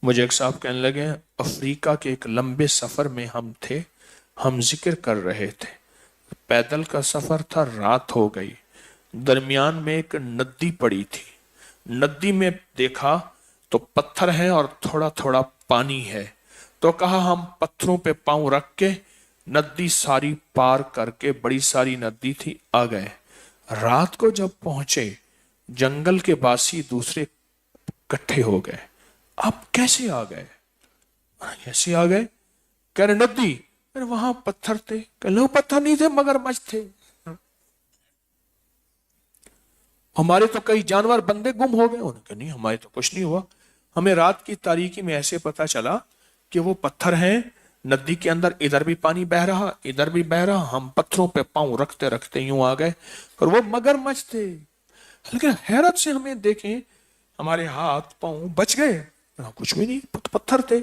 مجھے ایک صاحب کہنے لگے افریقہ کے ایک لمبے سفر میں ہم تھے، ہم ذکر کر رہے تھے، پیدل کا سفر تھا، رات ہو گئی، درمیان میں ایک ندی پڑی تھی، ندی میں دیکھا تو پتھر ہے اور تھوڑا تھوڑا پانی ہے، تو کہا ہم پتھروں پہ پاؤں رکھ کے ندی ساری پار کر کے، بڑی ساری ندی تھی، آ گئے۔ رات کو جب پہنچے جنگل کے باسی دوسرے کٹھے ہو گئے، آپ کیسے آ گئے؟ کیسے آ گئے؟ کہہ رہے ندی، وہاں پتھر تھے، کہ لو پتھر نہیں تھے مگر مچھ تھے، ہمارے تو کئی جانور بندے گم ہو گئے، انہوں نے کہا نہیں ہمارے تو کچھ نہیں ہوا، ہمیں رات کی تاریکی میں ایسے پتا چلا کہ وہ پتھر ہیں ندی کے اندر، ادھر بھی پانی بہ رہا ادھر بھی بہ رہا، ہم پتھروں پہ پاؤں رکھتے رکھتے یوں آ گئے، اور وہ مگر مچھ تھے۔ لیکن حیرت سے ہمیں دیکھیں ہمارے ہاتھ پاؤں بچ گئے، کچھ بھی نہیں، پتھر تھے۔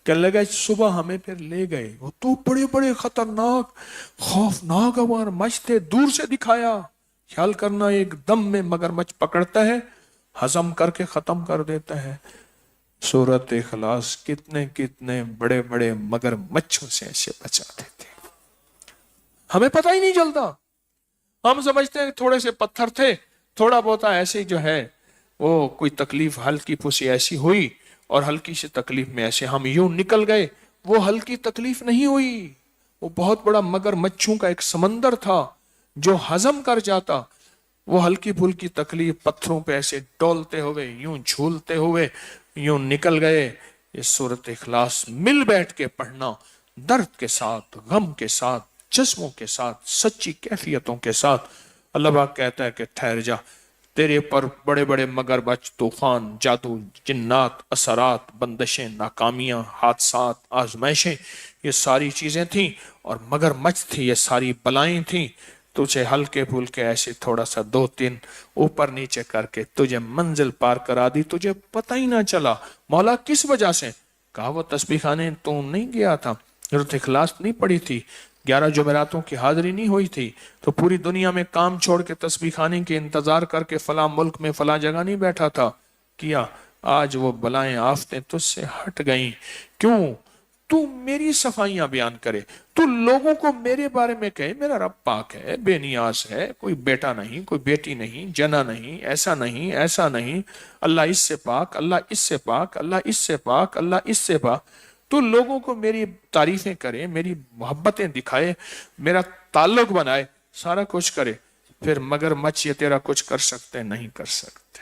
کہنے لگا صبح ہمیں پھر لے گئے، وہ تو بڑے بڑے خطرناک خوفناک اور مچھ تھے، دور سے دکھایا، خیال کرنا ایک دم میں مگرمچھ پکڑتا ہے، ہضم کر کے ختم کر دیتا ہے۔ سورۃ اخلاص کتنے کتنے بڑے بڑے مگرمچھوں سے ایسے بچا دیتے، ہمیں پتہ ہی نہیں چلتا، ہم سمجھتے ہیں تھوڑے سے پتھر تھے، تھوڑا بہت ایسے جو ہے وہ کوئی تکلیف ہلکی پھوسی ایسی ہوئی، اور ہلکی سی تکلیف میں ایسے ہم یوں نکل گئے، وہ ہلکی تکلیف نہیں ہوئی، وہ بہت بڑا مگر مچھوں کا ایک سمندر تھا جو ہضم کر جاتا، وہ ہلکی پھلکی تکلیف پتھروں پہ ایسے ڈولتے ہوئے یوں جھولتے ہوئے یوں نکل گئے۔ یہ سورۃ اخلاص مل بیٹھ کے پڑھنا، درد کے ساتھ، غم کے ساتھ، جذبوں کے ساتھ، سچی کیفیتوں کے ساتھ۔ اللہ پاک کہتا ہے کہ ٹھہر جا، تیرے پر بڑے بڑے مگرمچھ، طوفان، جادو، جنات، اثرات، بندشیں، ناکامیاں، حادثات، آزمائشیں، یہ ساری چیزیں تھیں، اور مگرمچھ تھی، یہ ساری بلائیں تھیں، تجھے ہلکے پھلکے ایسے تھوڑا سا دو تین اوپر نیچے کر کے تجھے منزل پار کرا دی، تجھے پتہ ہی نہ چلا۔ مولا کس وجہ سے؟ کہا وہ تسبیح خانے تو نہیں گیا تھا، سورۃ اخلاص نہیں پڑھی تھی، 11 جمعراتوں کی حاضری نہیں ہوئی تھی، تو پوری دنیا میں کام چھوڑ کے تسبیح خانے کے انتظار کر کے فلاں ملک میں فلاں جگہ نہیں بیٹھا تھا، کیا آج وہ بلائیں آفتیں تجھ سے ہٹ گئیں، کیوں؟ تو میری صفائیاں بیان کرے، تو لوگوں کو میرے بارے میں کہے میرا رب پاک ہے، بے نیاز ہے، کوئی بیٹا نہیں، کوئی بیٹی نہیں، جنا نہیں، ایسا نہیں، ایسا نہیں، اللہ اس سے پاک، اللہ اس سے پاک، اللہ اس سے پاک، اللہ اس سے پاک۔ تو لوگوں کو میری تعریفیں کرے، میری محبتیں دکھائے، میرا تعلق بنائے، سارا کچھ کرے، پھر مگر مچھ یہ تیرا کچھ کر سکتے نہیں کر سکتے۔